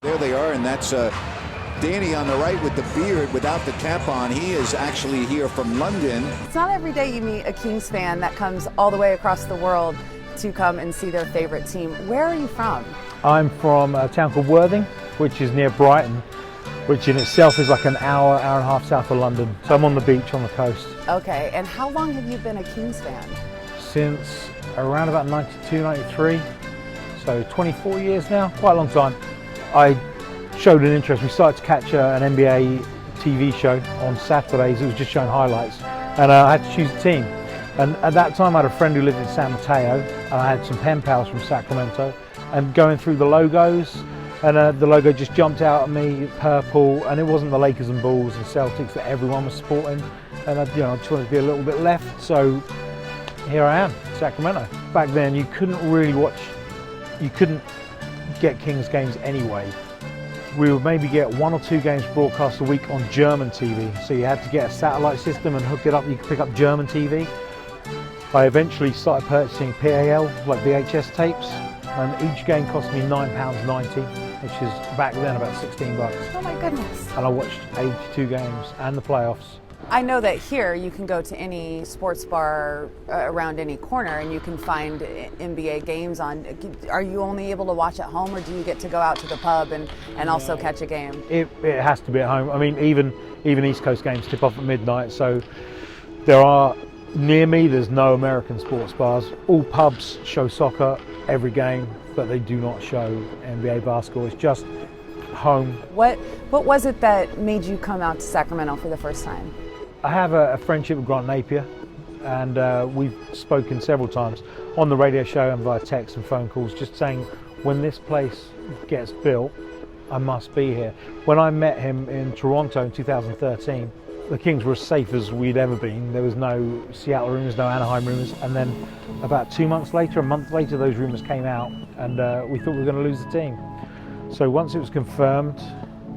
There they are, and that's Danny on the right with the beard without the cap on. He is actually here from London. It's not every day you meet a Kings fan that comes all the way across the world to come and see their favorite team. Where are you from? I'm from a town called Worthing, which is near Brighton, which in itself is like an hour and a half south of London. So I'm on the beach on the coast. Okay, and how long have you been a Kings fan? Since around about 92, 93, so 24 years now, quite a long time. I showed an interest. We started to catch an NBA TV show on Saturdays. It was just showing highlights, and I had to choose a team. And at that time, I had a friend who lived in San Mateo, and I had some pen pals from Sacramento. And going through the logos, and the logo just jumped out at me, purple, and it wasn't the Lakers and Bulls and Celtics that everyone was sporting. And I just wanted to be a little bit left, so here I am, Sacramento. Back then, you couldn't get Kings games anyway. We would maybe get 1 or 2 games broadcast a week on German TV. So you had to get a satellite system and hook it up. You could pick up German TV. I eventually started purchasing PAL, like VHS tapes, and each game cost me £9.90, which is back then about 16 bucks. Oh my goodness. And I watched 82 games and the playoffs. I know that here you can go to any sports bar around any corner and you can find NBA games on. Are you only able to watch at home, or do you get to go out to the pub and also catch a game? It has to be at home. I mean, even East Coast games tip off at midnight, so there are, near me there's no American sports bars. All pubs show soccer every game, but they do not show NBA basketball. It's just home. What was it that made you come out to Sacramento for the first time? I have a friendship with Grant Napier, and we've spoken several times on the radio show and via text and phone calls, just saying, when this place gets built, I must be here. When I met him in Toronto in 2013, the Kings were as safe as we'd ever been. There was no Seattle rumors, no Anaheim rumors, and then about 2 months later, a month later, those rumors came out, and we thought we were going to lose the team. So once it was confirmed,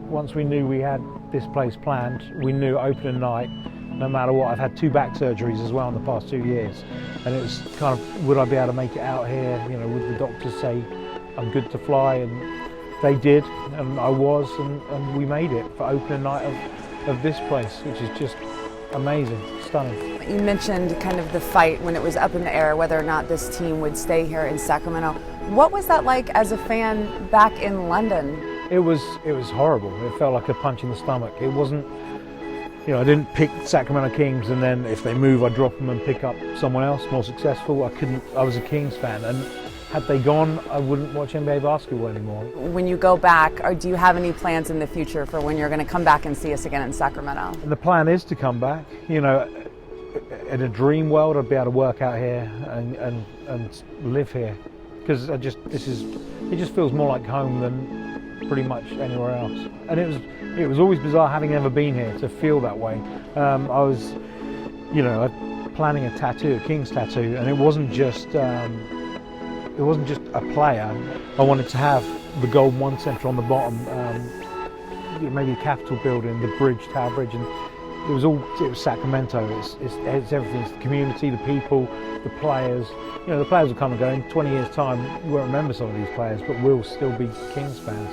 once we knew we had this place planned, we knew opening night, no matter what. I've had 2 back surgeries as well in the past 2 years, and it was kind of, would I be able to make it out here? You know, would the doctors say I'm good to fly? And they did, and I was, and we made it for opening night of this place, which is just amazing, stunning. You mentioned kind of the fight when it was up in the air whether or not this team would stay here in Sacramento. What was that like as a fan back in London? It was horrible. It felt like a punch in the stomach. It wasn't, you know, I didn't pick Sacramento Kings and then if they move I drop them and pick up someone else more successful. I was a Kings fan, and had they gone, I wouldn't watch NBA basketball anymore. When you go back, or do you have any plans in the future for when you're going to come back and see us again in Sacramento? And the plan is to come back. You know, in a dream world, I'd be able to work out here and live here, because it just feels more like home than pretty much anywhere else. And it was always bizarre, having never been here, to feel that way. I was, you know, planning a tattoo, a Kings tattoo, and it wasn't just a player. I wanted to have the gold one center on the bottom, maybe a Capitol building, the bridge, Tower Bridge, and it was Sacramento. It's everything. It's the community, the people, the players. You know, the players will come and go. In 20 years' time, you won't remember some of these players, but we'll still be Kings fans.